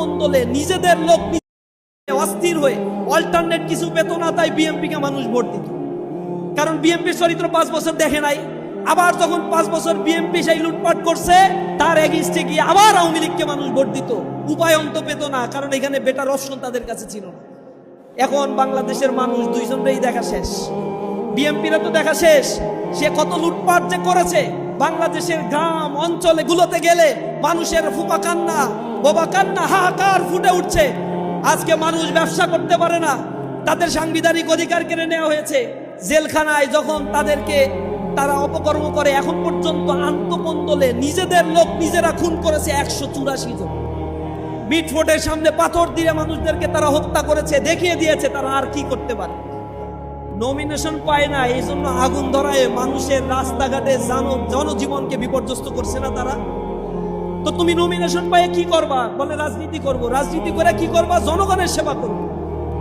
আন্তঃকন্দলে নিজেদের লোক অস্থির হয়ে অল্টারনেট কিছু পেত না, তাই বিএনপিকে মানুষ ভোট দিত। কারণ বিএনপির চরিত্র 5 বছর দেখে নাই। আবার যখন 5 বছর বিএনপি সেই লুটপাট করছে, তার এগেইনস্টে গিয়ে আবার আওয়ামী লীগকে মানুষ ভোট দিত। উপায় অন্ত পেত না, কারণ এখানে বেটার অপশন তাদের কাছে ছিল না। এখন বাংলাদেশের মানুষ দুইজনটাই দেখা শেষ, বিএনপিরা তো দেখা শেষ। সে কত লুটপাট যে করেছে, বাংলাদেশের গ্রাম অঞ্চলে গুলোতে গেলে মানুষের ফুপা কান্না, বাবা কান্না, হাহাকার ফুটে উঠছে। আজকে মানুষ ব্যবসা করতে পারে না, তাদের সাংবিধানিক অধিকার কেড়ে নেওয়া হয়েছে। জেলখানায় যখন তাদেরকে তারা অপকর্ম করে, এখন পর্যন্ত আন্তঃকন্দলে নিজেদের লোক নিজেরা খুন করেছে 184 জন। মিটফোর্টের সামনে পাথর দিয়ে মানুষদেরকে তারা হত্যা করেছে, দেখিয়ে দিয়েছে তারা আর কি করতে পারে। নমিনেশন পায় না, এই জন্য আগুন ধরায় মানুষের রাস্তাঘাটে জনজীবনকে বিপর্যস্ত করছে না তারা। তো তুমি নমিনেশন পায়ে কি করবা? বলে রাজনীতি করব। রাজনীতি করে কি করবা? জনগণের সেবা করবো।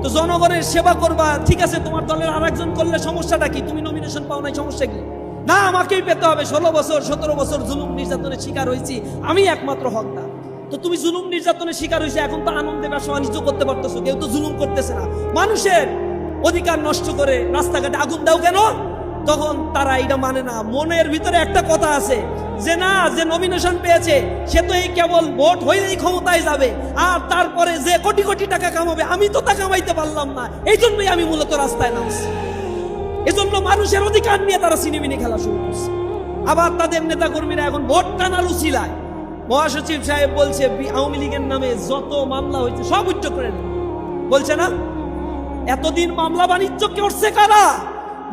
তো জনগণের সেবা করবা, ঠিক আছে, তোমার দলের আরেকজন করলে সমস্যাটা কি? তুমি নমিনেশন পাও নাই, সমস্যা কি? না, আমাকেই পেতে হবে। 16 বছর 17 বছর জুলুম নির্যাতনের শিকার হয়েছি, আমি একমাত্র হকদার। তো তুমি জুলুম নির্যাতনের শিকার হয়েছে, এখন তো আনন্দে ব্যবসা বাণিজ্য করতে পারতেছো, কেউ তো জুলুম করতেছে না। মানুষের অধিকার নষ্ট করে রাস্তাঘাটে আগুন দাও কেন? তখন তারা এটা মানে না। মনের ভিতরে একটা কথা আছে যে না, যে নমিনেশন পেয়েছে সে তো এই কেবল ভোট হইলেই ক্ষমতায় যাবে, আর তারপরে যে কোটি কোটি টাকা কামাবে, আমি তো তা কামাইতে পারলাম না, এই জন্যই আমি মূলত রাস্তায় নামছি। এজন্য মানুষের অধিকার নিয়ে তারা সিনেমিনি খেলা শুরু করছে। আবার তাদের নেতা কর্মীরা এখন ভোট টানার উছিলায়, মহাসচিব সাহেব বলছে আওয়ামী লীগের নামে যত মামলা হয়েছে সব উচ্চ করে নেবে, বলছে না? এতদিন মামলা বাণিজ্য করছে কারা?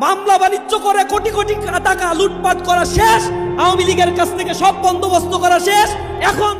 মামলা বাণিজ্য করে কোটি কোটি টাকা লুটপাট করা শেষ, আওয়ামী লীগের কাছ থেকে সব বন্দোবস্ত করা শেষ। এখন